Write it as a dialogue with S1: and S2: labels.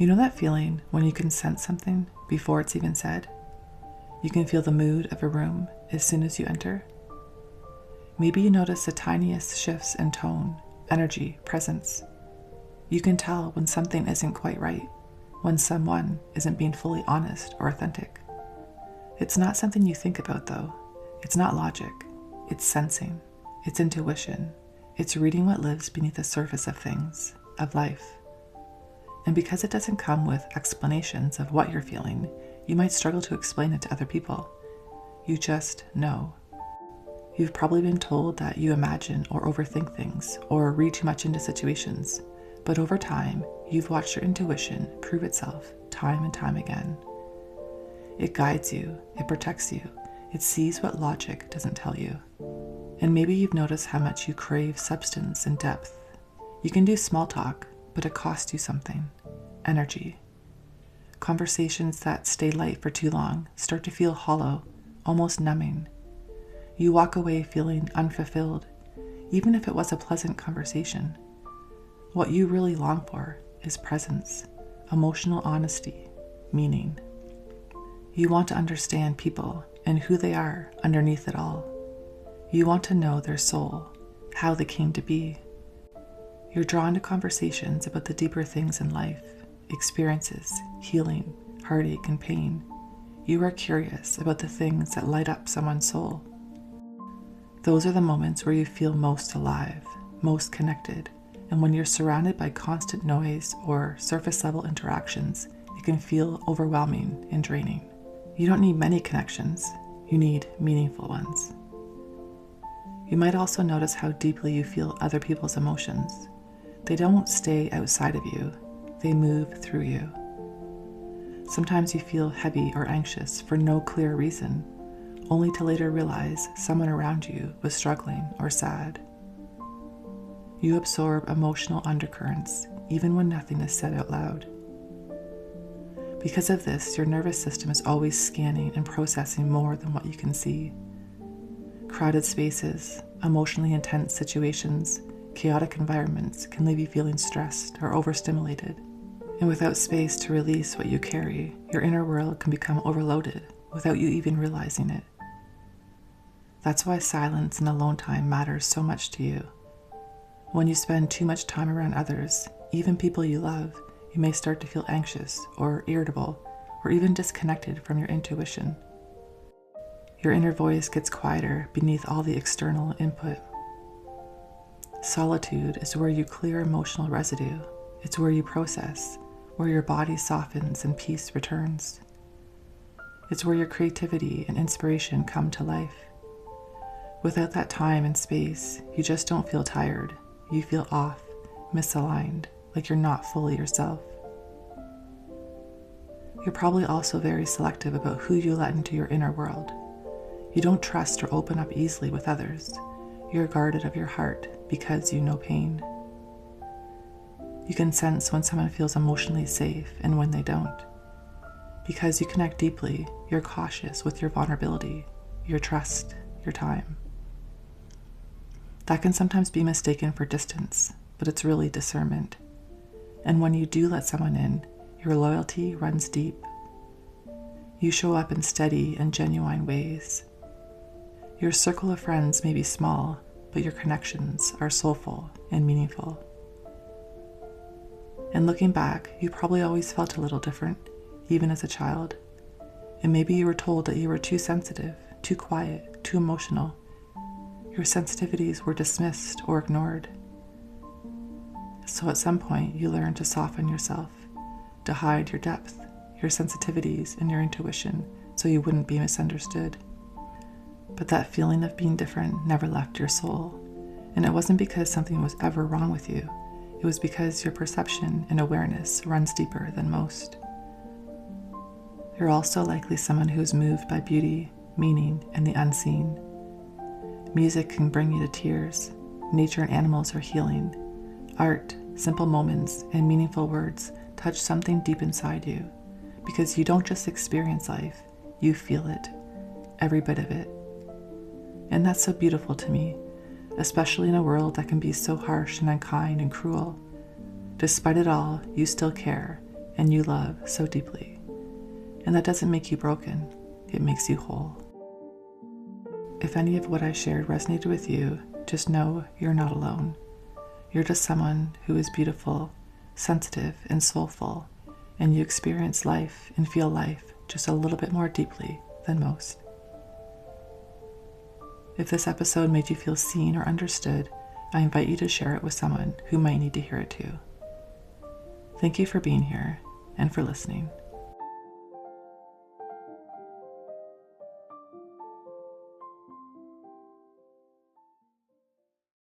S1: You know that feeling when you can sense something before it's even said? You can feel the mood of a room as soon as you enter. Maybe you notice the tiniest shifts in tone, energy, presence. You can tell when something isn't quite right, when someone isn't being fully honest or authentic. It's not something you think about though. It's not logic. It's sensing. It's intuition. It's reading what lives beneath the surface of things, of life. And because it doesn't come with explanations of what you're feeling, you might struggle to explain it to other people. You just know. You've probably been told that you imagine or overthink things or read too much into situations, but over time, you've watched your intuition prove itself time and time again. It guides you, it protects you, it sees what logic doesn't tell you. And maybe you've noticed how much you crave substance and depth. You can do small talk, but it costs you something. Energy. Conversations that stay light for too long start to feel hollow, almost numbing. You walk away feeling unfulfilled, even if it was a pleasant conversation. What you really long for is presence, emotional honesty, meaning. You want to understand people and who they are underneath it all. You want to know their soul, how they came to be. You're drawn to conversations about the deeper things in life, experiences, healing, heartache, and pain. You are curious about the things that light up someone's soul. Those are the moments where you feel most alive, most connected, and when you're surrounded by constant noise or surface-level interactions, it can feel overwhelming and draining. You don't need many connections, you need meaningful ones. You might also notice how deeply you feel other people's emotions. They don't stay outside of you, they move through you. Sometimes you feel heavy or anxious for no clear reason, only to later realize someone around you was struggling or sad. You absorb emotional undercurrents, even when nothing is said out loud. Because of this, your nervous system is always scanning and processing more than what you can see. Crowded spaces, emotionally intense situations, chaotic environments can leave you feeling stressed or overstimulated. And without space to release what you carry, your inner world can become overloaded without you even realizing it. That's why silence and alone time matters so much to you. When you spend too much time around others, even people you love, you may start to feel anxious or irritable or even disconnected from your intuition. Your inner voice gets quieter beneath all the external input. Solitude is where you clear emotional residue. It's where you process, where your body softens and peace returns. It's where your creativity and inspiration come to life. Without that time and space, you just don't feel tired. You feel off, misaligned, like you're not fully yourself. You're probably also very selective about who you let into your inner world. You don't trust or open up easily with others. You're guarded of your heart because you know pain. You can sense when someone feels emotionally safe and when they don't. Because you connect deeply, you're cautious with your vulnerability, your trust, your time. That can sometimes be mistaken for distance, but it's really discernment. And when you do let someone in, your loyalty runs deep. You show up in steady and genuine ways. Your circle of friends may be small, but your connections are soulful and meaningful. And looking back, you probably always felt a little different, even as a child. And maybe you were told that you were too sensitive, too quiet, too emotional. Your sensitivities were dismissed or ignored. So at some point, you learned to soften yourself, to hide your depth, your sensitivities, and your intuition so you wouldn't be misunderstood. But that feeling of being different never left your soul. And it wasn't because something was ever wrong with you. It was because your perception and awareness runs deeper than most. You're also likely someone who's moved by beauty, meaning, and the unseen. Music can bring you to tears. Nature and animals are healing. Art, simple moments, and meaningful words touch something deep inside you, because you don't just experience life, you feel it, every bit of it. And that's so beautiful to me, especially in a world that can be so harsh and unkind and cruel. Despite it all, you still care, and you love so deeply. And that doesn't make you broken, it makes you whole. If any of what I shared resonated with you, just know you're not alone. You're just someone who is beautiful, sensitive, and soulful, and you experience life and feel life just a little bit more deeply than most. If this episode made you feel seen or understood, I invite you to share it with someone who might need to hear it too. Thank you for being here and for listening.